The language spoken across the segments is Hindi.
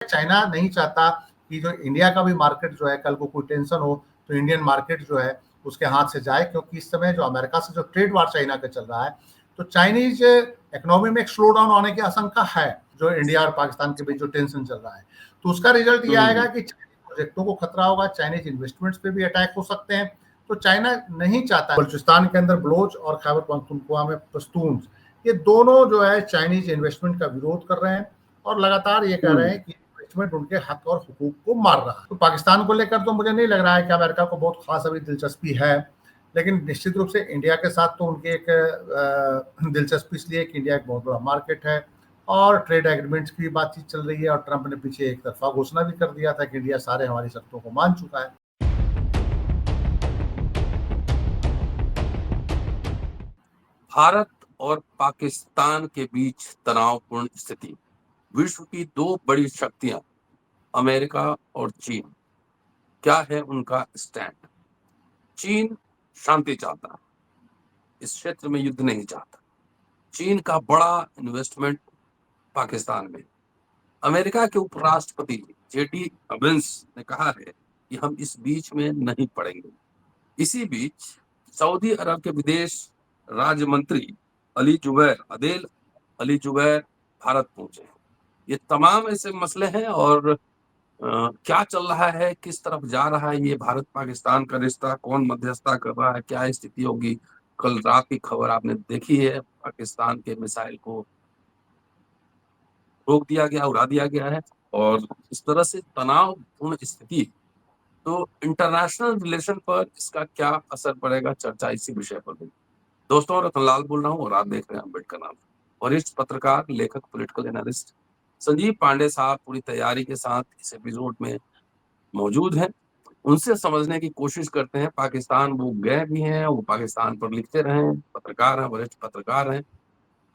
चाइना नहीं चाहता कि जो इंडिया का भी मार्केट जो है कल को कोई टेंशन हो तो इंडियन मार्केट जो है उसके हाथ से जाए, क्योंकि इस समय जो अमेरिका से जो ट्रेड वार चाइना का चल रहा है तो चाइनीज इकोनॉमी में एक स्लो डाउन होने की आशंका है, जो इंडिया और पाकिस्तान के बीच जो टेंशन चल रहा है। तो उसका रिजल्ट ये आएगा कि चाइनीज प्रोजेक्टों को खतरा होगा, चाइनीज इन्वेस्टमेंट्स पे भी अटैक हो सकते हैं। तो चाइना नहीं चाहता। बलूचिस्तान के अंदर बलोच और खैबर पख्तूनख्वा में पश्तून, ये दोनों जो है चाइनीज इन्वेस्टमेंट का विरोध कर रहे हैं और लगातार ये कह रहे हैं कि इन्वेस्टमेंट उनके हक और हुकूक को मार रहा है। तो पाकिस्तान को लेकर तो मुझे नहीं लग रहा है कि अमेरिका को बहुत खास अभी दिलचस्पी है, लेकिन निश्चित रूप से इंडिया के साथ तो उनकी एक दिलचस्पी इसलिए कि इंडिया एक बहुत बड़ा मार्केट है और ट्रेड एग्रीमेंट्स की बातचीत चल रही है और ट्रंप ने पीछे एक तरफा घोषणा भी कर दिया था कि इंडिया सारे हमारी शर्तों को मान चुका है। भारत और पाकिस्तान के बीच तनावपूर्ण स्थिति। विश्व की दो बड़ी शक्तियां अमेरिका और चीन, क्या है उनका स्टैंड? चीन शांति चाहता है, इस क्षेत्र में युद्ध नहीं चाहता। चीन का बड़ा इन्वेस्टमेंट पाकिस्तान में। अमेरिका के उपराष्ट्रपति जेडी वेंस ने कहा है कि हम इस बीच में नहीं पड़ेंगे। इसी बीच सऊदी अरब के विदेश राज्य मंत्री अदेल अली जुबैर भारत पहुंचे। ये तमाम ऐसे मसले हैं और क्या चल रहा है, किस तरफ जा रहा है ये भारत पाकिस्तान का रिश्ता, कौन मध्यस्थता कर रहा है, क्या स्थिति होगी। कल रात की खबर आपने देखी है, पाकिस्तान के मिसाइल को रोक दिया गया, उड़ा दिया गया है और इस तरह से तनावपूर्ण स्थिति। तो इंटरनेशनल रिलेशन पर इसका क्या असर पड़ेगा, चर्चा इसी विषय पर होगी। दोस्तों, रतनलाल बोल रहा हूँ और आप देख रहे हैं अम्बेडकर नाम। वरिष्ठ पत्रकार, लेखक, पॉलिटिकल एनालिस्ट संजीव पांडे साहब पूरी तैयारी के साथ इस एपिसोड में मौजूद हैं। उनसे समझने की कोशिश करते हैं। पाकिस्तान वो गए भी हैं, वो पाकिस्तान पर लिखते रहे, पत्रकार हैं, वरिष्ठ पत्रकार हैं।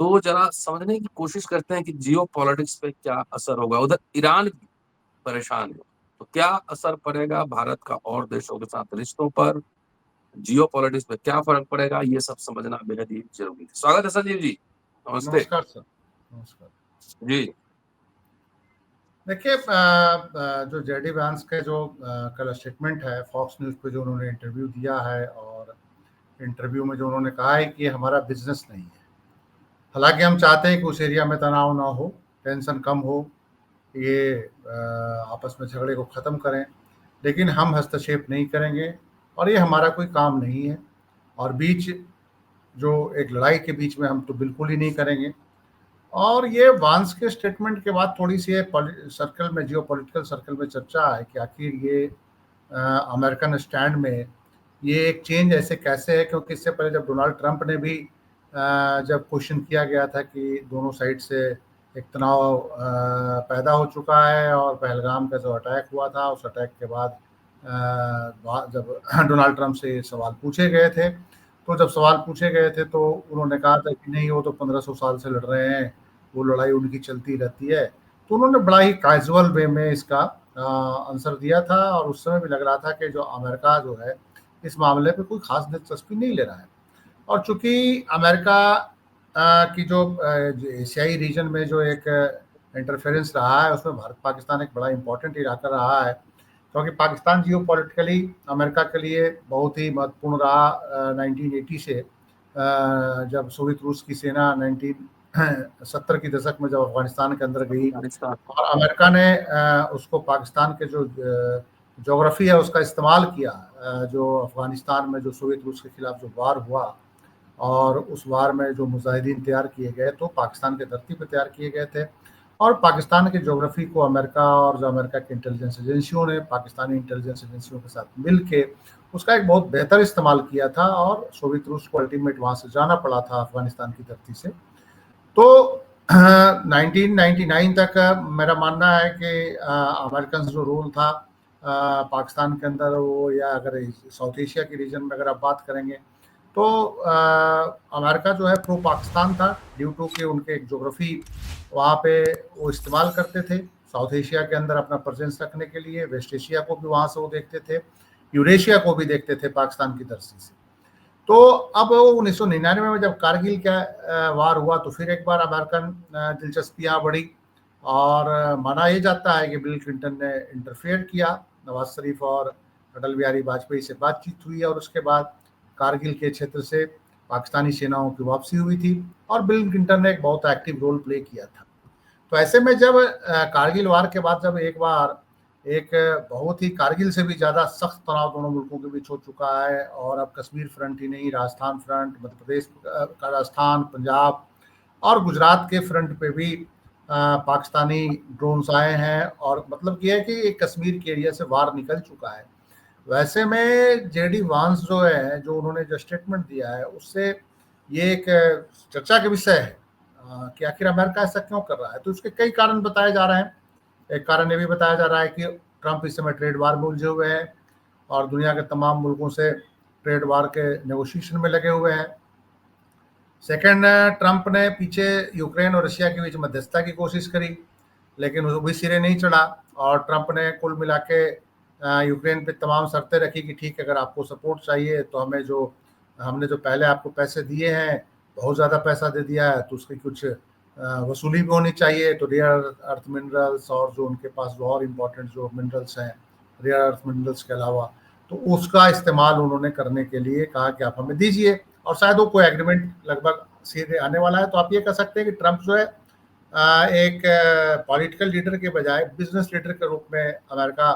तो जरा समझने की कोशिश करते हैं कि जियो पॉलिटिक्स पे क्या असर होगा। उधर ईरान भी परेशान है, तो क्या असर पड़ेगा भारत का और देशों के साथ रिश्तों पर, जियो पॉलिटिक्स पे क्या फर्क पड़ेगा, ये सब समझना बेहद ही जरूरी है। स्वागत है संजीव जी, नमस्ते। नमस्कार सर। नमस्कार जी। देखिए, जो जेडी वांस के जो कल स्टेटमेंट है फॉक्स न्यूज़ पे जो उन्होंने इंटरव्यू दिया है और इंटरव्यू में जो उन्होंने कहा है कि हमारा बिजनेस नहीं है। हालांकि हम चाहते हैं कि उस एरिया में तनाव ना हो, टेंशन कम हो, ये आपस में झगड़े को ख़त्म करें, लेकिन हम हस्तक्षेप नहीं करेंगे और ये हमारा कोई काम नहीं है। और बीच जो एक लड़ाई के बीच में हम तो बिल्कुल ही नहीं करेंगे। और ये वांस के स्टेटमेंट के बाद थोड़ी सी सर्कल में, जियो पॉलिटिकल सर्कल में चर्चा है कि आखिर ये अमेरिकन स्टैंड में ये एक चेंज ऐसे कैसे है, क्योंकि इससे पहले जब डोनाल्ड ट्रंप ने भी जब क्वेश्चन किया गया था कि दोनों साइड से एक तनाव पैदा हो चुका है और पहलगाम का जो अटैक हुआ था उस अटैक के बाद जब डोनाल्ड ट्रंप से सवाल पूछे गए थे, तो जब सवाल पूछे गए थे तो उन्होंने कहा था कि नहीं, वो तो 1500 साल से लड़ रहे हैं, वो लड़ाई उनकी चलती रहती है। तो उन्होंने बड़ा ही कैजुअल वे में इसका आंसर दिया था और उस समय भी लग रहा था कि जो अमेरिका जो है इस मामले पे कोई खास दिलचस्पी नहीं ले रहा है। और चूंकि अमेरिका की जो एशियाई रीजन में जो एक इंटरफेरेंस रहा है उसमें भारत पाकिस्तान एक बड़ा इंपॉर्टेंट इलाका रहा है, क्योंकि पाकिस्तान जियो पॉलिटिकली अमेरिका के लिए बहुत ही महत्वपूर्ण रहा 1980 से, जब सोवियत रूस की सेना 1970 की दशक में जब अफगानिस्तान के अंदर गई और अमेरिका ने उसको पाकिस्तान के जो जोग्राफी है उसका इस्तेमाल किया, जो अफगानिस्तान में जो सोवियत रूस के खिलाफ जो वार हुआ और उस वार में जो मुजाहिदीन तैयार किए गए तो पाकिस्तान के धरती पर तैयार किए गए थे। और पाकिस्तान के ज्योग्राफी को अमेरिका और जो अमेरिका की इंटेलिजेंस एजेंसियों ने पाकिस्तानी इंटेलिजेंस एजेंसियों के साथ मिल के उसका एक बहुत बेहतर इस्तेमाल किया था और सोवियत रूस को अल्टीमेट वहाँ से जाना पड़ा था अफगानिस्तान की धरती से। तो 1999 तक मेरा मानना है कि अमेरिकन जो रोल था पाकिस्तान के अंदर, वो या अगर साउथ एशिया के रीजन में अगर आप बात करेंगे तो अमेरिका जो है प्रो पाकिस्तान था, ड्यू टू के उनके एक जोग्राफी वहाँ पे वो इस्तेमाल करते थे साउथ एशिया के अंदर अपना प्रेजेंस रखने के लिए। वेस्ट एशिया को भी वहाँ से वो देखते थे, यूरेशिया को भी देखते थे पाकिस्तान की धरती से। तो अब 1999 में जब कारगिल का वार हुआ तो फिर एक बार अमेरिकन दिलचस्पियाँ बढ़ी और माना ये जाता है कि बिल क्लिंटन ने इंटरफेयर किया, नवाज शरीफ और अटल बिहारी वाजपेयी से बातचीत हुई और उसके बाद कारगिल के क्षेत्र से पाकिस्तानी सेनाओं की वापसी हुई थी और बिल क्लिंटन ने एक बहुत एक्टिव रोल प्ले किया था। तो ऐसे में जब कारगिल वार के बाद जब एक बार एक बहुत ही कारगिल से भी ज़्यादा सख्त तनाव दोनों मुल्कों के बीच हो चुका है और अब कश्मीर फ्रंट ही नहीं, राजस्थान फ्रंट, मध्य प्रदेश का राजस्थान, पंजाब और गुजरात के फ्रंट पे भी पाकिस्तानी ड्रोन्स आए हैं और मतलब ये है कि एक कश्मीर के एरिया से वार निकल चुका है। वैसे में जेडी वांस जो है, जो उन्होंने जो स्टेटमेंट दिया है, उससे ये एक चर्चा का विषय है कि आखिर अमेरिका ऐसा क्यों कर रहा है। तो उसके कई कारण बताए जा रहे हैं। एक कारण ये भी बताया जा रहा है कि ट्रंप इस समय ट्रेड वार में उलझे हुए हैं और दुनिया के तमाम मुल्कों से ट्रेड वार के नेगोशिएशन में लगे हुए हैं। सेकंड, ट्रंप ने पीछे यूक्रेन और रशिया के बीच मध्यस्थता की कोशिश करी, लेकिन वो भी सिरे नहीं चढ़ा और ट्रंप ने कुल मिला के यूक्रेन पे तमाम शर्तें रखी कि ठीक है, अगर आपको सपोर्ट चाहिए तो हमने जो पहले आपको पैसे दिए हैं, बहुत ज़्यादा पैसा दे दिया है, तो उसकी कुछ वसूली भी होनी चाहिए। तो रेयर अर्थ मिनरल्स और जो उनके पास जो और इम्पोर्टेंट जो मिनरल्स हैं रेयर अर्थ मिनरल्स के अलावा, तो उसका इस्तेमाल उन्होंने करने के लिए कहा कि आप हमें दीजिए और शायद वो कोई एग्रीमेंट लगभग सीधे आने वाला है। तो आप ये कह सकते हैं कि ट्रंप जो है एक पॉलिटिकल लीडर के बजाय बिजनेस लीडर के रूप में अमेरिका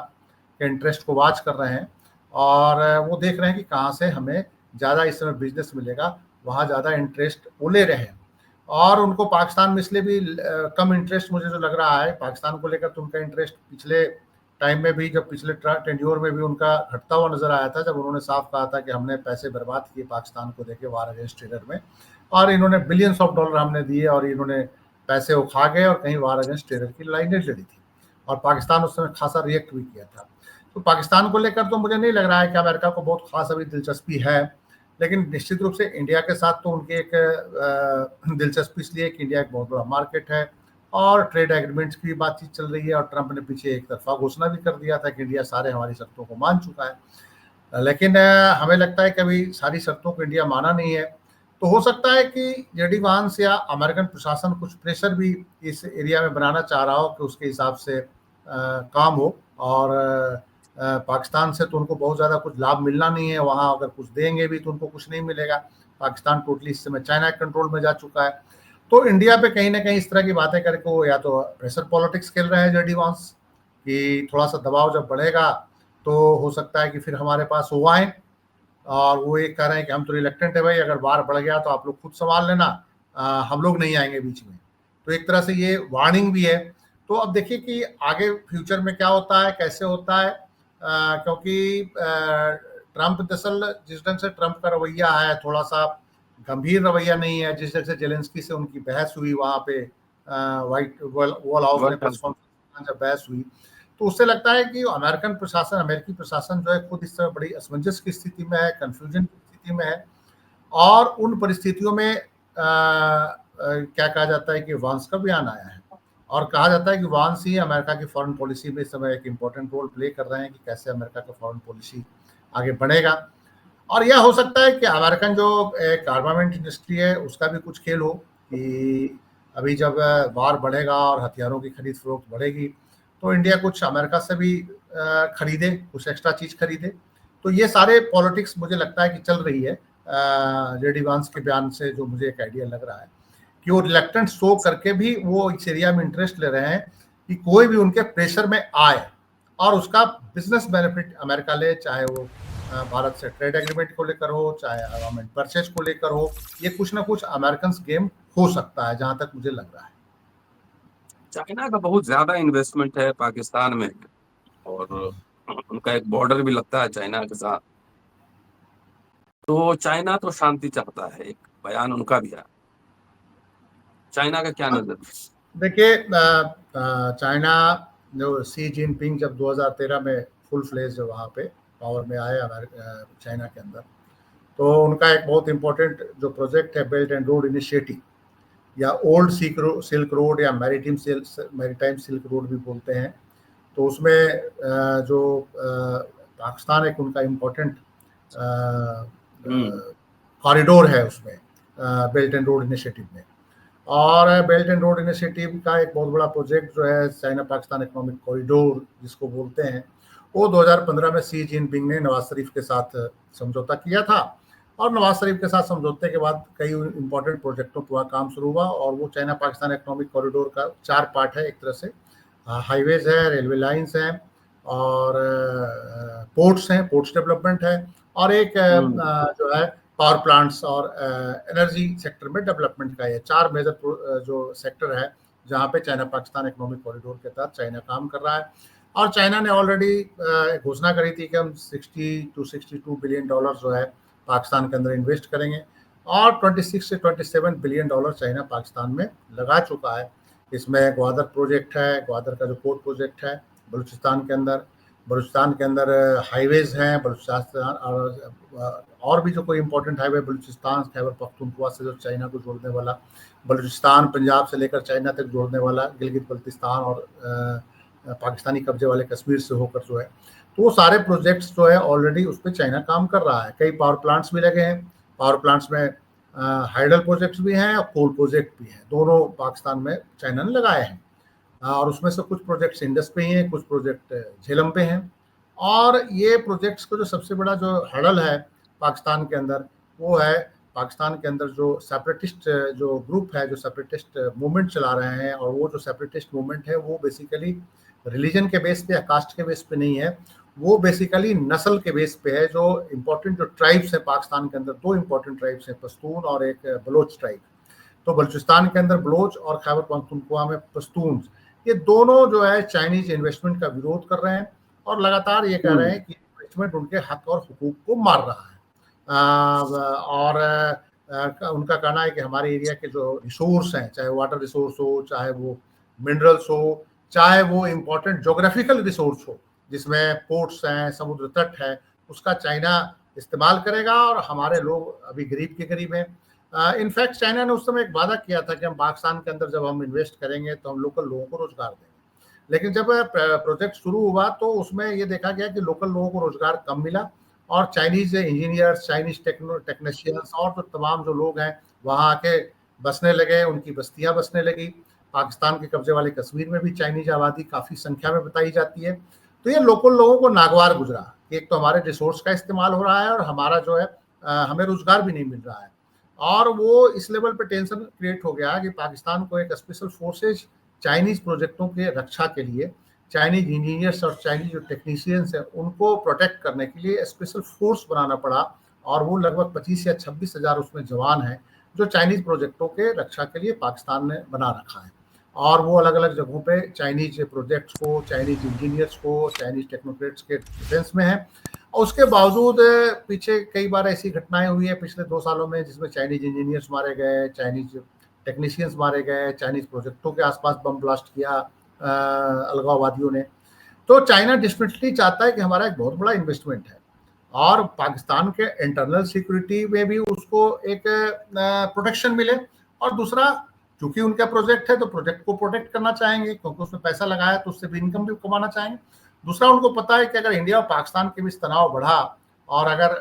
के इंटरेस्ट को वॉच कर रहे हैं और वो देख रहे हैं कि कहाँ से हमें ज़्यादा इस समय बिजनेस मिलेगा, वहाँ ज़्यादा इंटरेस्ट वो ले रहे हैं। और उनको पाकिस्तान में इसलिए भी कम इंटरेस्ट मुझे जो लग रहा है, पाकिस्तान को लेकर तो उनका इंटरेस्ट पिछले टाइम में भी, जब पिछले टेन्योर में भी उनका घटता हुआ नजर आया था, जब उन्होंने साफ कहा था कि हमने पैसे बर्बाद किए पाकिस्तान को देके वार अगेंस्ट टेरर में और इन्होंने बिलियंस ऑफ डॉलर हमने दिए और इन्होंने पैसे वो खा गए और कहीं वार अगेंस्ट टेरर की लड़ाई नहीं लड़ी थी और पाकिस्तान उस समय खासा रिएक्ट भी किया था। तो पाकिस्तान को लेकर तो मुझे नहीं लग रहा है कि अमेरिका को बहुत खास अभी दिलचस्पी है, लेकिन निश्चित रूप से इंडिया के साथ तो उनकी एक दिलचस्पी इसलिए कि इंडिया एक बहुत बड़ा मार्केट है और ट्रेड एग्रीमेंट्स की बातचीत चल रही है और ट्रंप ने पीछे एक तरफा घोषणा भी कर दिया था कि इंडिया सारे हमारी शर्तों को मान चुका है। लेकिन हमें लगता है कि अभी सारी शर्तों को इंडिया माना नहीं है। तो हो सकता है कि जेडी वांस या अमेरिकन प्रशासन कुछ प्रेशर भी इस एरिया में बनाना चाह रहा हो कि उसके हिसाब से काम हो और पाकिस्तान से तो उनको बहुत ज़्यादा कुछ लाभ मिलना नहीं है, वहाँ अगर कुछ देंगे भी तो उनको कुछ नहीं मिलेगा। पाकिस्तान टोटली इस समय चाइना के कंट्रोल में जा चुका है। तो इंडिया पे कहीं ना कहीं इस तरह की बातें करके वो या तो प्रेशर पॉलिटिक्स खेल रहे हैं जेडी वांस कि थोड़ा सा दबाव जब बढ़ेगा तो हो सकता है कि फिर हमारे पास वो आए और वो एक कह रहे हैं कि हम तो रिलेक्टेंट है भाई, अगर वार बढ़ गया तो आप लोग खुद संभाल लेना, हम लोग नहीं आएंगे बीच में। तो एक तरह से ये वार्निंग भी है। तो अब देखिए कि आगे फ्यूचर में क्या होता है, कैसे होता है, क्योंकि ट्रंप दरअसल जिस ढंग से ट्रंप का रवैया है थोड़ा सा गंभीर रवैया नहीं है। जिस ढंग से जेलेंस्की से उनकी बहस हुई वहाँ पे व्हाइट वॉल हाउस में प्रेस कॉन्फ्रेंस जब बहस हुई, तो उससे लगता है कि अमेरिकी प्रशासन जो है खुद इस समय बड़ी असमंजस की स्थिति में है, कंफ्यूजन की स्थिति में है और उन परिस्थितियों में क्या कहा जाता है कि वांस का बयान आया है और कहा जाता है कि वांस ही अमेरिका की फॉरेन पॉलिसी में इस समय एक इम्पोर्टेंट रोल प्ले कर रहे हैं कि कैसे अमेरिका का फॉरेन पॉलिसी आगे बढ़ेगा। और यह हो सकता है कि अमेरिकन जो एक आर्मामेंट इंडस्ट्री है उसका भी कुछ खेल हो कि अभी जब वार बढ़ेगा और हथियारों की खरीद फरोख्त बढ़ेगी तो इंडिया कुछ अमेरिका से भी खरीदे, कुछ एक्स्ट्रा चीज खरीदे। तो ये सारे पॉलिटिक्स मुझे लगता है कि चल रही है जेडी वांस के बयान से, जो मुझे एक आइडिया लग रहा है कि वो रिलेक्टेंट शो करके भी वो इस एरिया में इंटरेस्ट ले रहे हैं कि कोई भी उनके प्रेशर में आए और उसका बिजनेस बेनिफिट अमेरिका ले, चाहे वो भारत से ट्रेड एग्रीमेंट को लेकर हो, चाहे आर्मामेंट परचेज को लेकर हो। ये कुछ ना कुछ अमेरिकन गेम हो सकता है जहां तक मुझे लग रहा है। चाइना का बहुत ज्यादा इन्वेस्टमेंट है पाकिस्तान में और उनका एक बॉर्डर भी लगता है चाइना के साथ। तो चाइना तो शांति चाहता है, एक बयान उनका भी है। चाइना का क्या नजर? देखिए चाइना जो शी जिनपिंग जब 2013 में फुल फ्लेज वहाँ पे पावर में आए चाइना के अंदर, तो उनका एक बहुत इम्पोर्टेंट जो प्रोजेक्ट है बेल्ट एंड रोड इनिशिएटिव या ओल्ड सिल्क रोड या मैरीटाइम सिल्क रोड भी बोलते हैं। तो उसमें जो पाकिस्तान एक उनका इम्पोर्टेंट कॉरिडोर है उसमें बेल्ट एंड रोड इनिशिएटिव में। और बेल्ट एंड रोड इनिशिएटिव का एक बहुत बड़ा प्रोजेक्ट जो है चाइना पाकिस्तान इकोनॉमिक कॉरिडोर जिसको बोलते हैं, वो 2015 में शी जिनपिंग ने नवाज शरीफ के साथ समझौता किया था। और नवाज शरीफ के साथ समझौते के बाद कई इंपॉर्टेंट प्रोजेक्टों पर काम शुरू हुआ, और वो चाइना पाकिस्तान इकोनॉमिक कॉरिडोर का 4 पार्ट है। एक तरह से हाईवेज है, रेलवे लाइंस हैं, और पोर्ट्स हैं, पोर्ट्स डेवलपमेंट है, और एक जो है पावर प्लांट्स और एनर्जी सेक्टर में डेवलपमेंट का है। 4 मेजर जो सेक्टर है जहाँ पे चाइना पाकिस्तान इकोनॉमिक कॉरिडोर के तहत चाइना काम कर रहा है। और चाइना ने ऑलरेडी घोषणा करी थी कि हम 60 to 62 बिलियन डॉलर जो है पाकिस्तान के अंदर इन्वेस्ट करेंगे, और 26 से 27 बिलियन डॉलर चाइना पाकिस्तान में लगा चुका है। इसमें ग्वादर प्रोजेक्ट है, ग्वादर का जो पोर्ट प्रोजेक्ट है बलूचिस्तान के अंदर हाईवेज हैं बलूचिस्तान, और भी जो कोई इंपॉर्टेंट हाईवे बलूचिस्तान खैबर पख्तूनख्वा से जो चाइना को जोड़ने वाला, बलूचिस्तान पंजाब से लेकर चाइना तक जोड़ने वाला, गिलगित बल्तिस्तान और पाकिस्तानी कब्जे वाले कश्मीर से होकर जो है, तो वो सारे प्रोजेक्ट्स जो है ऑलरेडी उस पर चाइना काम कर रहा है। कई पावर प्लांट्स भी लगे हैं, पावर प्लांट्स में हाइडल प्रोजेक्ट्स भी हैं और कोल प्रोजेक्ट भी हैं, दोनों पाकिस्तान में चाइना ने लगाए हैं। और उसमें से कुछ प्रोजेक्ट्स इंडस पे ही हैं, कुछ प्रोजेक्ट झेलम पे हैं। और ये प्रोजेक्ट्स को जो सबसे बड़ा जो हर्डल है पाकिस्तान के अंदर, वो है पाकिस्तान के अंदर जो सेपरेटिस्ट जो ग्रुप है, जो सेपरेटिस्ट मूवमेंट चला रहे हैं, और वो जो सेपरेटिस्ट मूवमेंट है वो बेसिकली रिलीजन के बेस पे या कास्ट के बेस पे नहीं है, वो बेसिकली नस्ल के बेस पे है। जो इम्पोर्टेंट जो ट्राइब्स है पाकिस्तान के अंदर, 2 इम्पोर्टेंट ट्राइब्स हैं, पश्तून और एक बलोच ट्राइब। तो बलूचिस्तान के अंदर बलोच और खैबर पख्तूनख्वा में पश्तून, ये दोनों जो है चाइनीज इन्वेस्टमेंट का विरोध कर रहे हैं, और लगातार ये कह रहे हैं कि इन्वेस्टमेंट उनके हक और हुकूक को मार रहा है। उनका कहना है कि हमारे एरिया के जो रिसोर्स हैं, चाहे वाटर रिसोर्स हो, चाहे वो मिनरल्स हो, चाहे वो इम्पोर्टेंट जोग्राफिकल रिसोर्स हो जिसमें पोर्ट्स हैं, समुद्र तट है, उसका चाइना इस्तेमाल करेगा, और हमारे लोग अभी गरीब के गरीब हैं। इनफैक्ट चाइना ने उस समय एक वादा किया था कि हम पाकिस्तान के अंदर जब हम इन्वेस्ट करेंगे तो हम लोकल लोगों को रोजगार देंगे, लेकिन जब प्रोजेक्ट शुरू हुआ तो उसमें ये देखा गया कि लोकल लोगों को रोजगार कम मिला, और चाइनीज इंजीनियर्स, चाइनीज टेक्नीशियंस और तो तमाम जो लोग हैं वहाँ आके बसने लगे, उनकी बस्तियाँ बसने लगी। पाकिस्तान के कब्जे वाले कश्मीर में भी चाइनीज आबादी काफ़ी संख्या में बताई जाती है। तो ये लोकल लोगों को नागवार गुजरा, एक तो हमारे रिसोर्स का इस्तेमाल हो रहा है, और हमारा जो है हमें रोजगार भी नहीं मिल रहा है। और वो इस लेवल पे टेंशन क्रिएट हो गया कि पाकिस्तान को एक स्पेशल फोर्सेज चाइनीज प्रोजेक्टों के रक्षा के लिए, चाइनीज इंजीनियर्स और चाइनीज जो टेक्नीशियंस हैं उनको प्रोटेक्ट करने के लिए स्पेशल फोर्स बनाना पड़ा, और वो लगभग 25 या 26 हज़ार उसमें जवान हैं जो चाइनीज प्रोजेक्टों के रक्षा के लिए पाकिस्तान ने बना रखा है। और वो अलग अलग जगहों पे चाइनीज प्रोजेक्ट्स को, चाइनीज इंजीनियर्स को, चाइनीज टेक्नोक्रेट्स के डिफेंस में है। और उसके बावजूद पीछे कई बार ऐसी घटनाएं हुई है पिछले 2 सालों में जिसमें चाइनीज इंजीनियर्स मारे गए, चाइनीज टेक्नीशियंस मारे गए, चाइनीज प्रोजेक्टों के आसपास बम ब्लास्ट किया अलगाववादियों ने। तो चाइना डेफिनेटली चाहता है कि हमारा एक बहुत बड़ा इन्वेस्टमेंट है, और पाकिस्तान के इंटरनल सिक्योरिटी में भी उसको एक प्रोटेक्शन मिले, और दूसरा क्योंकि उनका प्रोजेक्ट है तो प्रोजेक्ट को प्रोटेक्ट करना चाहेंगे, क्योंकि उसमें पैसा लगाया तो उससे भी इनकम भी कमाना चाहेंगे। दूसरा, उनको पता है कि अगर इंडिया और पाकिस्तान के बीच तनाव बढ़ा, और अगर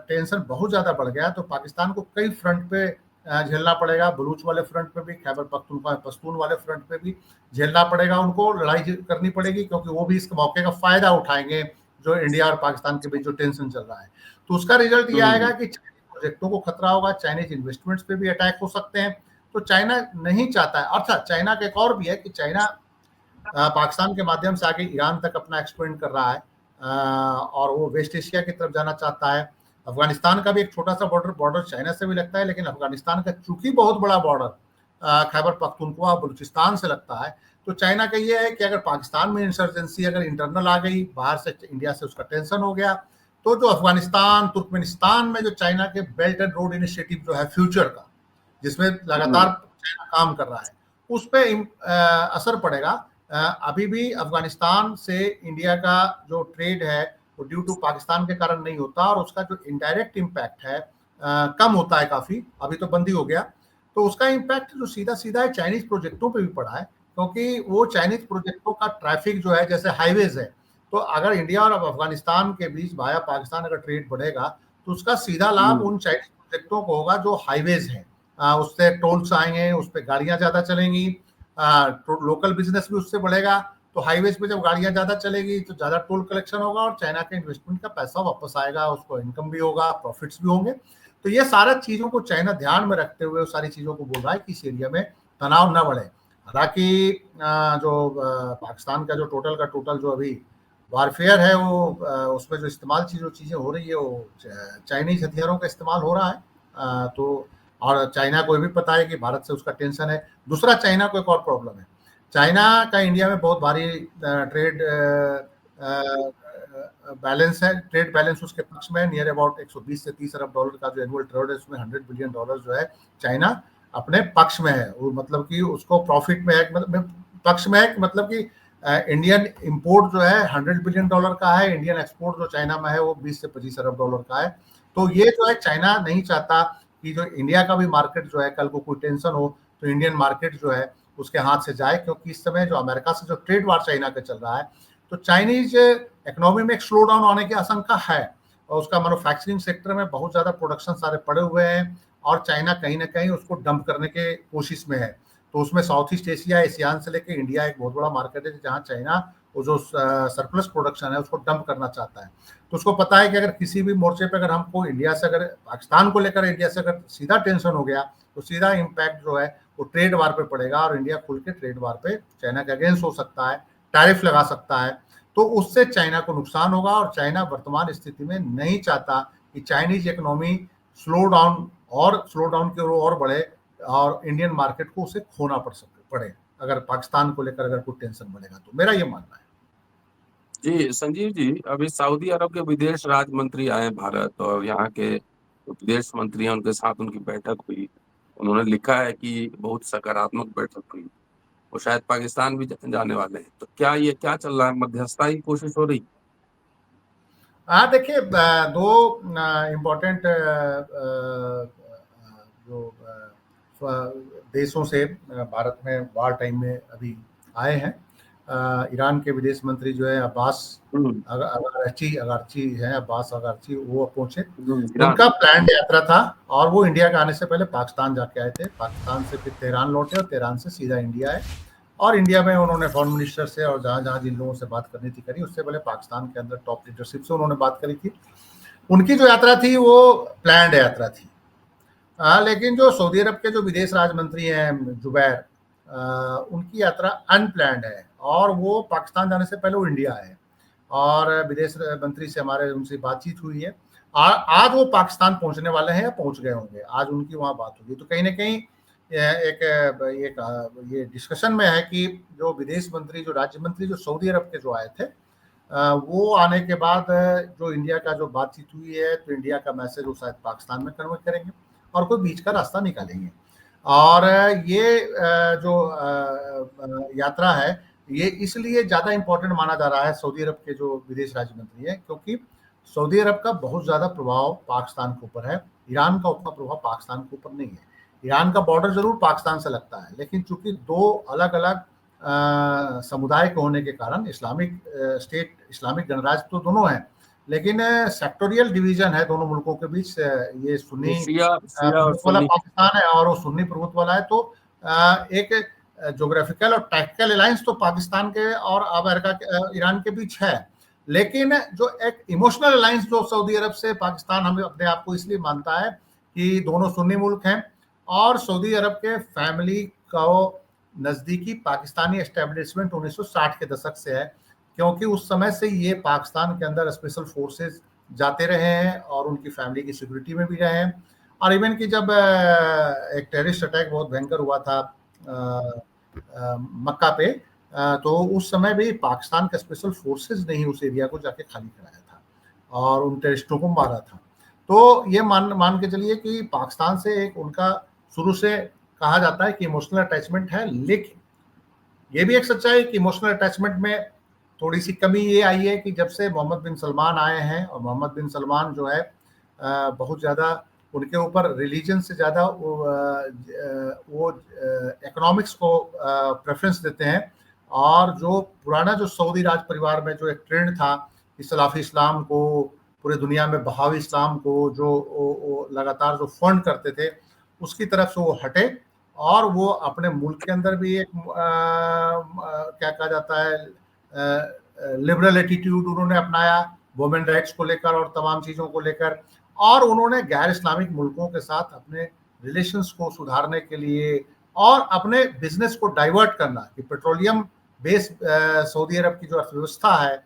टेंशन बहुत ज़्यादा बढ़ गया, तो पाकिस्तान को कई फ्रंट पे झेलना पड़ेगा। बलूच वाले फ्रंट पे भी, खैबर पख्तूनख्वा पश्तून वाले फ्रंट पे भी झेलना पड़ेगा, उनको लड़ाई करनी पड़ेगी, क्योंकि वो भी इस मौके का फायदा उठाएंगे जो इंडिया और पाकिस्तान के बीच जो टेंशन चल रहा है। तो उसका रिजल्ट ये आएगा कि चाइनीज प्रोजेक्टों को खतरा होगा, चाइनीज इन्वेस्टमेंट्स पे भी अटैक हो सकते हैं। तो चाइना नहीं चाहता है। अर्थात चाइना का एक और भी है कि चाइना पाकिस्तान के माध्यम से आगे ईरान तक अपना एक्सपेंड कर रहा है, और वो वेस्ट एशिया की तरफ जाना चाहता है। अफगानिस्तान का भी एक छोटा सा बॉर्डर चाइना से भी लगता है, लेकिन अफगानिस्तान का चूंकि बहुत बड़ा बॉर्डर खैबर पख्तूनख्वा बलूचिस्तान से लगता है, तो चाइना का ये है कि अगर पाकिस्तान में इंसर्जेंसी अगर इंटरनल आ गई, बाहर से इंडिया से उसका टेंशन हो गया, तो जो अफगानिस्तान तुर्कमेनिस्तान में जो चाइना के बेल्ट एंड रोड इनिशिएटिव जो है फ्यूचर का, जिसमें लगातार चाइना काम कर रहा है, उस पर असर पड़ेगा। अभी भी अफगानिस्तान से इंडिया का जो ट्रेड है वो ड्यू टू पाकिस्तान के कारण नहीं होता, और उसका जो इनडायरेक्ट इम्पैक्ट है कम होता है काफ़ी, अभी तो बंद ही हो गया। तो उसका इम्पैक्ट जो सीधा सीधा है चाइनीज प्रोजेक्टों पे भी पड़ा है, क्योंकि वो चाइनीज प्रोजेक्टों का ट्रैफिक जो है, जैसे हाईवेज है, तो अगर इंडिया और अफगानिस्तान के बीच वाया पाकिस्तान अगर ट्रेड बढ़ेगा तो उसका सीधा लाभ उन चाइनीज प्रोजेक्टों को होगा जो हाईवेज हैं, उससे टोल्स आएंगे, उस पर गाड़ियां ज्यादा चलेंगी, लोकल बिजनेस भी उससे बढ़ेगा। तो हाईवेज पे जब गाड़ियां ज्यादा चलेगी तो ज्यादा टोल कलेक्शन होगा और चाइना के इन्वेस्टमेंट का पैसा वापस आएगा, उसको इनकम भी होगा, प्रॉफिट्स भी होंगे। तो ये सारा चीजों को चाइना ध्यान में रखते हुए सारी चीजों को बोल रहा है कि इस एरिया में तनाव न बढ़े। हालांकि पाकिस्तान का जो टोटल का टोटल जो अभी वारफेयर है वो उसमें जो इस्तेमाल चीजें हो रही है वो चाइनीज हथियारों का इस्तेमाल हो रहा है। तो और चाइना को भी पता है कि भारत से उसका टेंशन है। दूसरा, चाइना को एक और प्रॉब्लम है, चाइना का इंडिया में बहुत भारी ट्रेड बैलेंस है, ट्रेड बैलेंस उसके पक्ष में नियर अबाउट 120 से 30 अरब डॉलर का जो एनुअल ट्रेड है उसमें 100 बिलियन डॉलर जो है चाइना अपने पक्ष में है। वो मतलब कि उसको प्रॉफिट में है, मतलब पक्ष में है, मतलब कि इंडियन इंपोर्ट जो है 100 बिलियन डॉलर का है, इंडियन एक्सपोर्ट जो चाइना में है वो 20 से 25 अरब डॉलर का है। तो ये जो है चाइना नहीं चाहता कि जो इंडिया का भी मार्केट जो है कल को कोई टेंशन हो तो इंडियन मार्केट जो है उसके हाथ से जाए, क्योंकि इस समय जो अमेरिका से जो ट्रेड वार चाइना का चल रहा है तो चाइनीज इकोनॉमी में एक स्लो डाउन होने की आशंका है और उसका मैन्युफैक्चरिंग सेक्टर में बहुत ज्यादा प्रोडक्शन सारे पड़े हुए हैं और चाइना कहीं ना कहीं उसको डंप करने के कोशिश में है। तो उसमें साउथ ईस्ट एशिया, एशियान से लेकर इंडिया एक बहुत बड़ा मार्केट है जहाँ चाइना वो जो सरप्लस प्रोडक्शन है उसको डंप करना चाहता है। तो उसको पता है कि अगर किसी भी मोर्चे पे अगर हमको इंडिया से, अगर पाकिस्तान को लेकर इंडिया से अगर सीधा टेंशन हो गया तो सीधा इम्पैक्ट जो है वो ट्रेड वार पे पड़ेगा और इंडिया खुल के ट्रेड वार पे चाइना के अगेंस्ट हो सकता है, टैरिफ लगा सकता है। तो उससे चाइना को नुकसान होगा और चाइना वर्तमान स्थिति में नहीं चाहता कि चाइनीज इकोनॉमी स्लो डाउन की ओर और बढ़े और इंडियन मार्केट को उसे खोना पड़े अगर पाकिस्तान को लेकर अगर कोई टेंशन बढ़ेगा तो। मेरा ये मानना है। जी संजीव जी, अभी सऊदी अरब के विदेश राज्य मंत्री आए भारत और यहाँ के विदेश मंत्री हैं, उनके साथ उनकी बैठक हुई। उन्होंने लिखा है कि बहुत सकारात्मक बैठक हुई, वो शायद पाकिस्तान भी जाने वाले हैं। तो क्या ये क्या चल रहा है, मध्यस्थता की कोशिश हो रही? हाँ देखिए, दो इम्पोर्टेंट जो देशों से भारत में वार टाइम में अभी आए हैं। ईरान के विदेश मंत्री जो है अब्बास अगारची है, अब्बास अगारची, वो पहुंचे। ईरान। उनका प्लान यात्रा था और वो इंडिया के आने से पहले पाकिस्तान जाके आए थे, पाकिस्तान से फिर तेहरान लौटे और तेहरान से सीधा इंडिया आए और इंडिया में उन्होंने फॉरेन मिनिस्टर से और जहां जहां जिन लोगों से बात करनी थी करी। उससे पहले पाकिस्तान के अंदर टॉप लीडरशिप से उन्होंने बात करी थी। उनकी जो यात्रा थी वो प्लान्ड यात्रा थी। लेकिन जो सऊदी अरब के जो विदेश राज्य मंत्री हैं जुबैर, उनकी यात्रा अनप्लैंड है और वो पाकिस्तान जाने से पहले वो इंडिया आए और विदेश मंत्री से हमारे उनसे बातचीत हुई है। आज वो पाकिस्तान पहुंचने वाले हैं या पहुंच गए होंगे, आज उनकी वहां बात होगी। तो कहीं ना कहीं ये डिस्कशन में है कि जो विदेश मंत्री, जो राज्य मंत्री जो सऊदी अरब के जो आए थे, वो आने के बाद जो इंडिया का जो बातचीत हुई है तो इंडिया का मैसेज वो शायद पाकिस्तान में कन्वे करेंगे और कोई बीच का रास्ता निकालेंगे। और ये जो यात्रा है ये इसलिए ज्यादा इंपॉर्टेंट माना जा रहा है सऊदी अरब के जो विदेश राज्य मंत्री है, क्योंकि सऊदी अरब का बहुत ज्यादा प्रभाव पाकिस्तान के ऊपर है, ईरान का उतना प्रभाव पाकिस्तान के ऊपर नहीं है। ईरान का बॉर्डर जरूर पाकिस्तान से लगता है, लेकिन चूंकि दो अलग अलग समुदाय के होने के कारण इस्लामिक स्टेट, इस्लामिक गणराज्य तो दोनों हैं, लेकिन सेक्टोरियल डिवीजन है दोनों मुल्कों के बीच। ये सुन्नी प्रभुत्व वाला पाकिस्तान है और वो सुन्नी प्रभुत्व वाला है। तो एक ज्योग्राफिकल और टैक्टिकल अलायंस तो पाकिस्तान के और अमेरिका के, ईरान के बीच है, लेकिन जो एक इमोशनल अलायंस जो सऊदी अरब से पाकिस्तान हमें अपने आप को इसलिए मानता है कि दोनों सुन्नी मुल्क हैं और सऊदी अरब के फैमिली का नजदीकी पाकिस्तानी एस्टेब्लिशमेंट 1960 के दशक से है, क्योंकि उस समय से ये पाकिस्तान के अंदर स्पेशल फोर्सेस जाते रहे हैं और उनकी फैमिली की सिक्योरिटी में भी रहे हैं। और इवन कि जब एक टेररिस्ट अटैक बहुत भयंकर हुआ था मक्का पे, तो उस समय भी पाकिस्तान के स्पेशल फोर्सेस ने ही उस एरिया को जाके खाली कराया था और उन टेररिस्टों को मारा था। तो ये मान के चलिए कि पाकिस्तान से एक उनका शुरू से कहा जाता है कि इमोशनल अटैचमेंट है, लेकिन ये भी एक सच्चाई है कि इमोशनल अटैचमेंट में थोड़ी सी कमी ये आई है कि जब से मोहम्मद बिन सलमान आए हैं, और मोहम्मद बिन सलमान जो है बहुत ज़्यादा उनके ऊपर रिलीजन से ज़्यादा वो इकोनॉमिक्स को प्रेफरेंस देते हैं। और जो पुराना जो सऊदी राज परिवार में जो एक ट्रेंड था कि सलाफी इस्लाम को, पूरे दुनिया में बहावी इस्लाम को जो लगातार जो फंड करते थे, उसकी तरफ से वो हटे और वो अपने मुल्क के अंदर भी एक क्या कहा जाता है लिबरल एटीट्यूड उन्होंने अपनाया वुमेन राइट्स को लेकर और तमाम चीज़ों को लेकर, और उन्होंने गैर इस्लामिक मुल्कों के साथ अपने रिलेशंस को सुधारने के लिए और अपने बिजनेस को डाइवर्ट करना कि पेट्रोलियम बेस सऊदी अरब की जो अर्थव्यवस्था है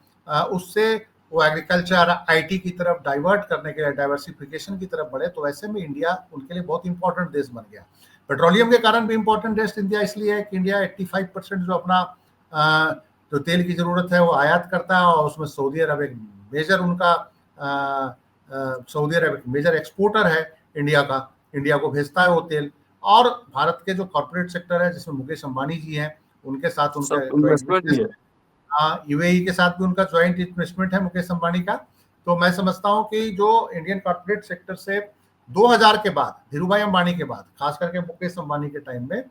उससे वो एग्रीकल्चर आईटी की तरफ डाइवर्ट करने के लिए डाइवर्सिफिकेशन की तरफ बढ़े। तो ऐसे में इंडिया उनके लिए बहुत इंपॉर्टेंट देश बन गया। पेट्रोलियम के कारण भी इंपॉर्टेंट देश इंडिया इसलिए है कि इंडिया 85% जो अपना जो तेल की जरूरत है वो आयात करता है, और उसमें सऊदी अरब एक मेजर उनका सऊदी अरब एक मेजर एक्सपोर्टर है इंडिया का, इंडिया को भेजता है वो तेल। और भारत के जो कॉर्पोरेट सेक्टर है जिसमें मुकेश अंबानी जी हैं, उनके साथ उनके यूएई के साथ भी उनका ज्वाइंट इन्वेस्टमेंट है मुकेश अंबानी का। तो मैं समझता हूं कि जो इंडियन कॉर्पोरेट सेक्टर से 2000 के बाद, धीरूभाई अंबानी के बाद, खास करके मुकेश अंबानी के टाइम में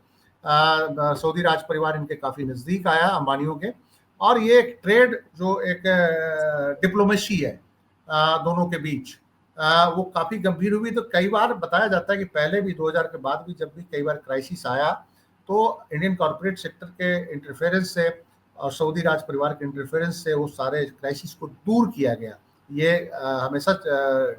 सऊदी राज परिवार इनके काफी नजदीक आया अंबानियों के, और ये एक ट्रेड जो एक डिप्लोमेसी है दोनों के बीच वो काफी गंभीर हुई। तो कई बार बताया जाता है कि पहले भी 2000 के बाद भी जब भी कई बार क्राइसिस आया तो इंडियन कॉर्पोरेट सेक्टर के इंटरफेरेंस से और सऊदी राज परिवार के इंटरफेरेंस से वो सारे क्राइसिस को दूर किया गया। ये हमेशा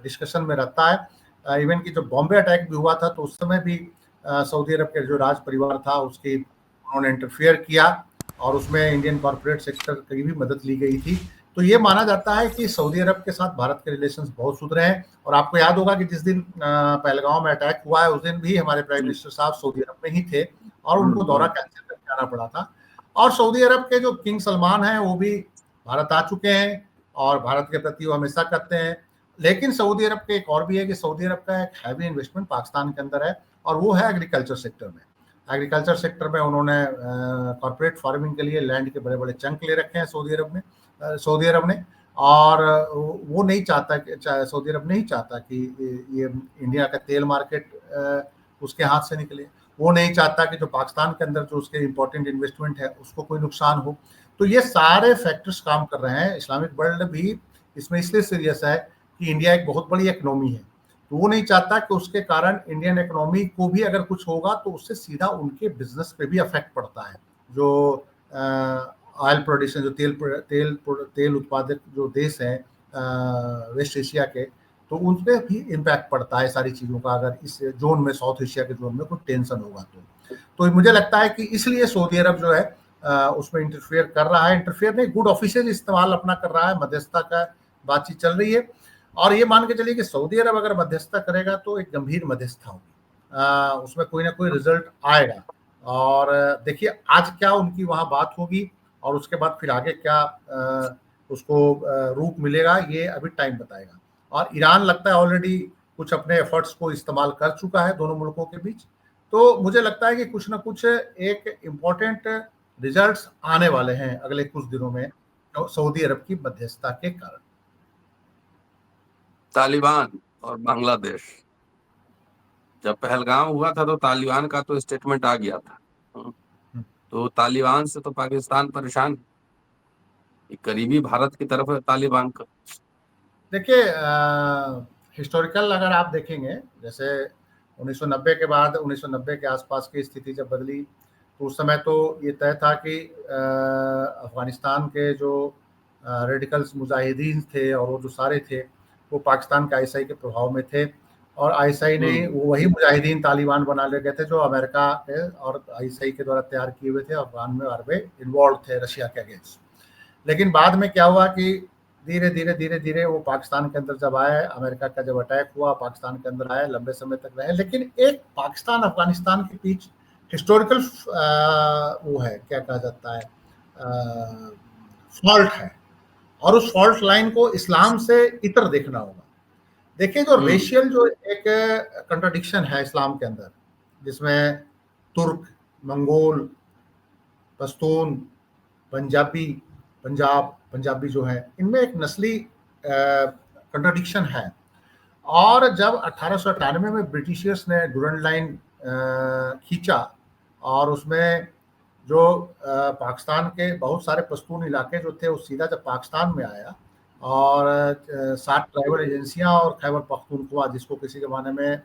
डिस्कशन में रहता है। इवन कि जब बॉम्बे अटैक भी हुआ था तो उस समय भी सऊदी अरब के जो राज परिवार था उसकी उन्होंने इंटरफेयर किया और उसमें इंडियन कॉर्पोरेट सेक्टर की भी मदद ली गई थी। तो ये माना जाता है कि सऊदी अरब के साथ भारत के रिलेशंस बहुत सुधरे हैं। और आपको याद होगा कि जिस दिन पहलगांव में अटैक हुआ है उस दिन भी हमारे प्राइम मिनिस्टर साहब सऊदी अरब में ही थे और उनको दौरा कैंसिल करके आना पड़ा था। और सऊदी अरब के जो किंग सलमान हैं वो भी भारत आ चुके हैं और भारत के प्रति वो हमेशा करते हैं। लेकिन सऊदी अरब के एक और भी है कि सऊदी अरब का एक हैवी इन्वेस्टमेंट पाकिस्तान के अंदर है और वो है एग्रीकल्चर सेक्टर में। एग्रीकल्चर सेक्टर में उन्होंने कॉर्पोरेट फार्मिंग के लिए लैंड के बड़े बड़े चंक ले रखे हैं सऊदी अरब ने। और वो नहीं चाहता कि सऊदी अरब नहीं चाहता कि ये इंडिया का तेल मार्केट उसके हाथ से निकले। वो नहीं चाहता कि जो पाकिस्तान के अंदर जो उसके इंपॉर्टेंट इन्वेस्टमेंट है उसको कोई नुकसान हो। तो ये सारे फैक्टर्स काम कर रहे हैं। इस्लामिक वर्ल्ड भी इसमें इसलिए सीरियस है कि इंडिया एक बहुत बड़ी इकोनॉमी है, तो वो नहीं चाहता कि उसके कारण इंडियन इकोनॉमी को भी अगर कुछ होगा तो उससे सीधा उनके बिजनेस पे भी अफेक्ट पड़ता है। जो ऑयल प्रोडक्शन, जो तेल उत्पादक जो देश हैं वेस्ट एशिया के, तो उन पर भी इम्पैक्ट पड़ता है सारी चीज़ों का अगर इस जोन में, साउथ एशिया के जोन में कुछ टेंशन होगा तो मुझे लगता है कि इसलिए सऊदी अरब जो है उसमें इंटरफेयर कर रहा है। इंटरफेयर नहीं, गुड ऑफिसेज इस्तेमाल अपना कर रहा है, मध्यस्थता का बातचीत चल रही है। और ये मान के चलिए कि सऊदी अरब अगर मध्यस्थता करेगा तो एक गंभीर मध्यस्थता होगी, उसमें कोई ना कोई रिजल्ट आएगा। और देखिए आज क्या उनकी वहाँ बात होगी और उसके बाद फिर आगे क्या उसको रूप मिलेगा, ये अभी टाइम बताएगा। और ईरान लगता है ऑलरेडी कुछ अपने एफर्ट्स को इस्तेमाल कर चुका है दोनों मुल्कों के बीच। तो मुझे लगता है कि कुछ ना कुछ एक इम्पोर्टेंट रिजल्ट्स आने वाले हैं अगले कुछ दिनों में सऊदी अरब की मध्यस्थता के कारण। तालिबान और बांग्लादेश, जब पहलगाम हुआ था तो तालिबान का तो स्टेटमेंट आ गया था, तो तालिबान से तो पाकिस्तान परेशान, करीबी भारत की तरफ है तालिबान का। देखिए हिस्टोरिकल अगर आप देखेंगे, जैसे 1990 के बाद 1990 के आसपास की स्थिति जब बदली तो उस समय तो ये तय था कि अफगानिस्तान के जो रेडिकल्स मुजाहिदीन थे और वो जो सारे थे वो पाकिस्तान के आईएसआई के प्रभाव में थे, और आईएसआई ने वही मुजाहिदीन तालिबान बना ले गए थे जो अमेरिका के और आईएसआई के द्वारा तैयार किए हुए थे। अफगान में और में इन्वॉल्व थे रशिया के अगेंस्ट। लेकिन बाद में क्या हुआ कि धीरे धीरे वो पाकिस्तान के अंदर जब आए, अमेरिका का जब अटैक हुआ पाकिस्तान के अंदर आए, लंबे समय तक रहे। लेकिन एक पाकिस्तान अफगानिस्तान के बीच हिस्टोरिकल वो है, क्या कहा जाता है, फॉल्ट है, और उस फॉल्ट लाइन को इस्लाम से इतर देखना होगा। देखिए जो रेशियल जो एक कंट्राडिक्शन है इस्लाम के अंदर, जिसमें तुर्क, मंगोल, पश्तून, पंजाबी जो है, इनमें एक नस्ली कंट्राडिक्शन है। और जब 1898 में ब्रिटिशर्स ने डुरंड लाइन खींचा और उसमें जो पाकिस्तान के बहुत सारे पश्तून इलाके जो थे वो सीधा जब पाकिस्तान में आया, और 7 ट्राइबल एजेंसियां और खैबर पख्तूनख्वा, जिसको किसी ज़माने में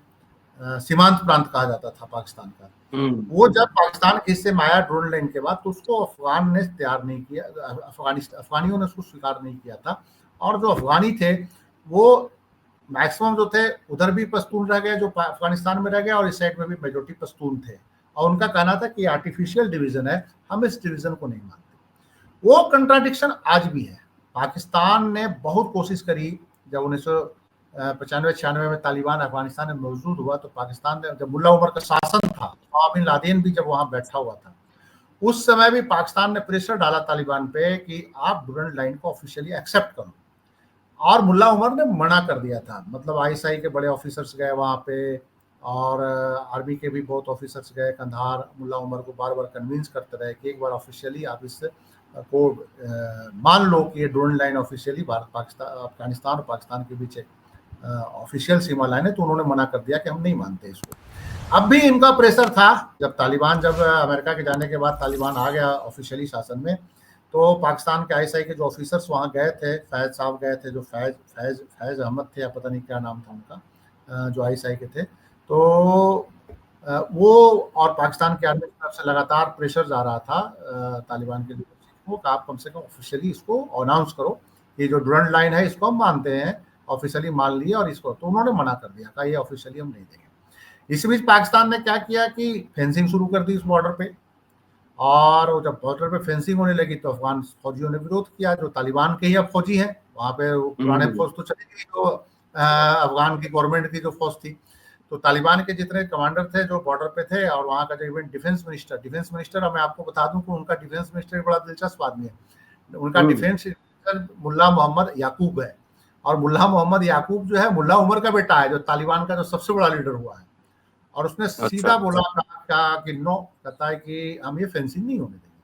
सीमांत प्रांत कहा जाता था पाकिस्तान का। वो जब पाकिस्तान के हिस्से में आया ड्रोन लाइन के बाद, तो उसको अफगान ने तैयार नहीं किया, अफगानियों ने उसको स्वीकार नहीं किया था। और जो अफगानी थे वो मैक्सिमम जो थे उधर भी पश्तून रह गए, जो अफगानिस्तान में रह गए, और इस साइड में भी मेजोरिटी पश्तून थे। और उनका कहना था कि आर्टिफिशियल डिवीजन है, हम इस डिवीजन को नहीं मानते। वो कंट्राडिक्शन आज भी है। पाकिस्तान ने बहुत कोशिश करी, जब 1995-96 में तालिबान अफगानिस्तान में मौजूद हुआ, तो पाकिस्तान ने, जब मुल्ला उमर का शासन था, उसामा बिन लादेन भी जब वहां बैठा हुआ था, उस समय भी पाकिस्तान ने प्रेशर डाला तालिबान पे कि आप डुरंड लाइन को ऑफिशियली एक्सेप्ट करो, और मुल्ला उमर ने मना कर दिया था। मतलब आईएसआई के बड़े ऑफिसर्स गए वहां पे, और आर्मी के भी बहुत ऑफिसर्स गए कंधार, मुल्ला उमर को बार बार कन्विंस करते रहे कि एक बार ऑफिशियली आप इस को मान लो कि ये डोन लाइन ऑफिशियली भारत पाकिस्तान अफगानिस्तान और पाकिस्तान के बीच एक ऑफिशियल सीमा लाइन है। तो उन्होंने मना कर दिया कि हम नहीं मानते इसको। अब भी इनका प्रेशर था, जब अमेरिका के जाने के बाद तालिबान आ गया ऑफिशियली शासन में, तो पाकिस्तान के आईएसआई के जो ऑफिसर्स वहाँ गए थे, फैज साहब गए थे, जो फैज अहमद थे, या पता नहीं क्या नाम था उनका, जो आईएसआई के थे, तो वो और पाकिस्तान के आर्मी की तरफ से लगातार प्रेशर जा रहा था तालिबान के लीडरशिप को कि आप कम से कम ऑफिशियली इसको अनाउंस करो कि जो डुरंड लाइन है इसको हम मानते हैं, ऑफिशियली मान लिया, और इसको, तो उन्होंने मना कर दिया, कहा ये ऑफिशियली हम नहीं देंगे। इस बीच पाकिस्तान ने क्या किया कि फेंसिंग शुरू कर दी इस बॉर्डर पे, और जब बॉर्डर पे फेंसिंग होने लगी तो अफगान फौजियों ने विरोध किया, जो तालिबान के ही अब फौजी हैं वहां पे। पुराने फौज तो चली गई, तो अफगान की गवर्नमेंट की जो फौज थी, तो तालिबान के जितने कमांडर थे जो बॉर्डर पे थे, और वहां का जो इवन डिफेंस मिनिस्टर, मैं आपको बता दूं कि उनका डिफेंस मिनिस्टर बड़ा दिलचस्प आदमी है। उनका डिफेंस मिनिस्टर मुल्ला मोहम्मद याकूब है, और मुल्ला मोहम्मद याकूब जो है मुल्ला उमर का बेटा है, जो तालिबान का जो सबसे बड़ा लीडर हुआ है। और उसने सीधा बोला कि नो, कहता है कि हम ये फेंसिंग नहीं होने देंगे,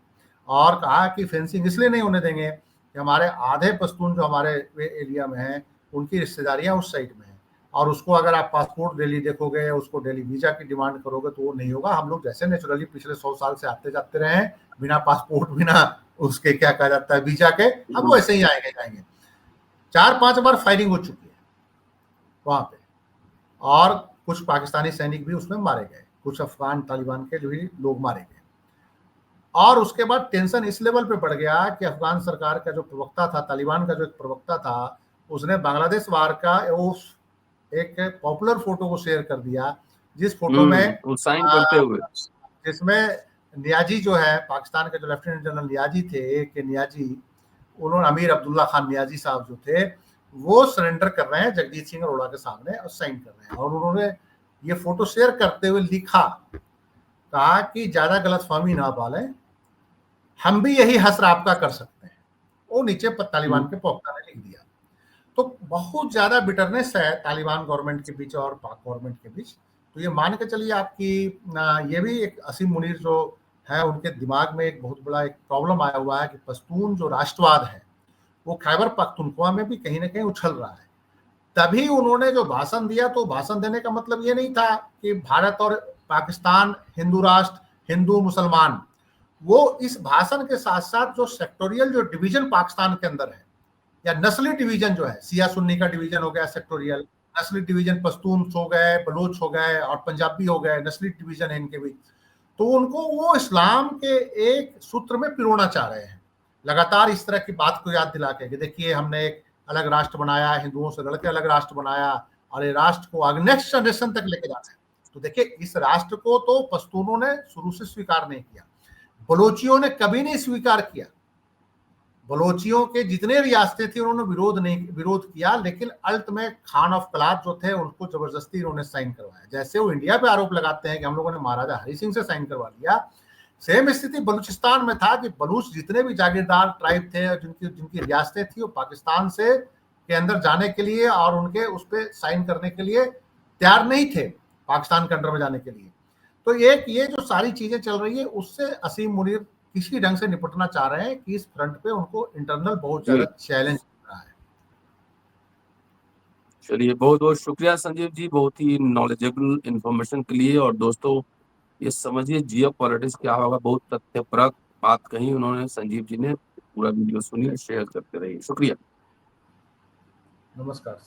और कहा कि फेंसिंग इसलिए नहीं होने देंगे कि हमारे आधे पश्तून जो हमारे एरिया में हैं, उनकी रिश्तेदारियां उस साइड में हैं, और उसको अगर आप पासपोर्ट डेली देखोगे, उसको डेली वीजा की डिमांड करोगे, तो वो नहीं होगा। हम लोग जैसे नेचुरली पिछले 100 साल से आते जाते रहे हैं, बिना पासपोर्ट, बिना उसके क्या कहा जाता है वीजा के, हम वैसे ही आएंगे जाएंगे। 4-5 बार फायरिंग हो चुकी है वहां पे, और कुछ पाकिस्तानी सैनिक भी उसमें मारे गए, कुछ अफगान तालिबान के भी लोग मारे गए। और उसके बाद टेंशन इस लेवल पे बढ़ गया कि अफगान सरकार का जो प्रवक्ता था, तालिबान का जो एक प्रवक्ता था, उसने बांग्लादेश वार का उस एक पॉपुलर फोटो को शेयर कर दिया, जिस फोटो में साइन करते हुए, जिसमें नियाजी जो है, पाकिस्तान के जो लेफ्टिनेंट जनरल नियाजी थे, के नियाजी, उन्होंने अमीर अब्दुल्ला खान नियाजी साहब जो थे, वो सरेंडर कर रहे हैं जगजीत सिंह अरोड़ा के सामने और साइन कर रहे हैं। और उन्होंने ये फोटो शेयर करते हुए लिखा, कहा कि ज्यादा गलतफहमी ना पालें, हम भी यही हसर आपका कर सकते हैं। वो नीचे तालिबान के प्रवक्ता ने लिख दिया। तो बहुत ज्यादा बिटरनेस है तालिबान गवर्नमेंट के बीच और पाक गवर्नमेंट के बीच। तो ये मान के चलिए आपकी, ये भी एक असीम मुनीर जो है, उनके दिमाग में एक बहुत बड़ा एक प्रॉब्लम आया हुआ है कि पश्तून जो राष्ट्रवाद है वो खैबर पख्तूनख्वा में भी कहीं ना कहीं उछल रहा है। तभी उन्होंने जो भाषण दिया, तो भाषण देने का मतलब ये नहीं था कि भारत और पाकिस्तान हिंदू राष्ट्र, हिंदू मुसलमान, वो इस भाषण के साथ साथ जो सेक्टोरियल जो डिवीजन पाकिस्तान के अंदर है, या नस्ली डिवीजन जो है, सिया सुन्नी का डिवीजन हो गया सेक्टोरियल, नस्ली डिवीजन पश्तून हो गए, बलूच हो गए और पंजाबी हो गए, नस्ली डिवीजन है इनके बीच। तो उनको वो इस्लाम के एक सूत्र में पिरोना चाह रहे हैं, लगातार इस तरह की बात को याद दिला के कि देखिए हमने एक अलग राष्ट्र बनाया, हिंदुओं से लड़के अलग राष्ट्र बनाया, और ये राष्ट्र को आगे नेक्स्ट जनरेशन तक लेके जाना है। तो देखिए इस राष्ट्र को तो पश्तूनों ने शुरू से स्वीकार नहीं किया, बलोचियों ने कभी नहीं स्वीकार किया। बलोचियों के जितने रियासतें थी उन्होंने विरोध किया, लेकिन अंत में खान ऑफ कलात जो थे उनको जबरदस्ती उन्होंने साइन करवाया। जैसे वो इंडिया पे आरोप लगाते हैं कि हम लोगों ने महाराजा हरि सिंह से साइन करवा लिया, सेम स्थिति बलूचिस्तान में था कि बलूच जितने भी जागीरदार ट्राइब थे और जिनकी रियासतें थी, वो पाकिस्तान से के अंदर जाने के लिए और उनके उस पर साइन करने के लिए तैयार नहीं थे, पाकिस्तान के अंडर में जाने के लिए। तो एक ये जो सारी चीजें चल रही है, उससे असीम मुनीर किसी ढंग से निपटना चाह रहे हैं कि इस फ्रंट पे उनको इंटरनल बहुत ज्यादा चैलेंज रहा है। चलिए, बहुत बहुत शुक्रिया संजीव जी, बहुत ही नॉलेजेबल इंफॉर्मेशन के लिए। और दोस्तों, ये समझिए जियो पॉलिटिक्स क्या होगा, बहुत तथ्यपरक बात कही उन्होंने, संजीव जी ने। पूरा वीडियो सुनिए, शेयर करते रहिए। शुक्रिया, नमस्कार।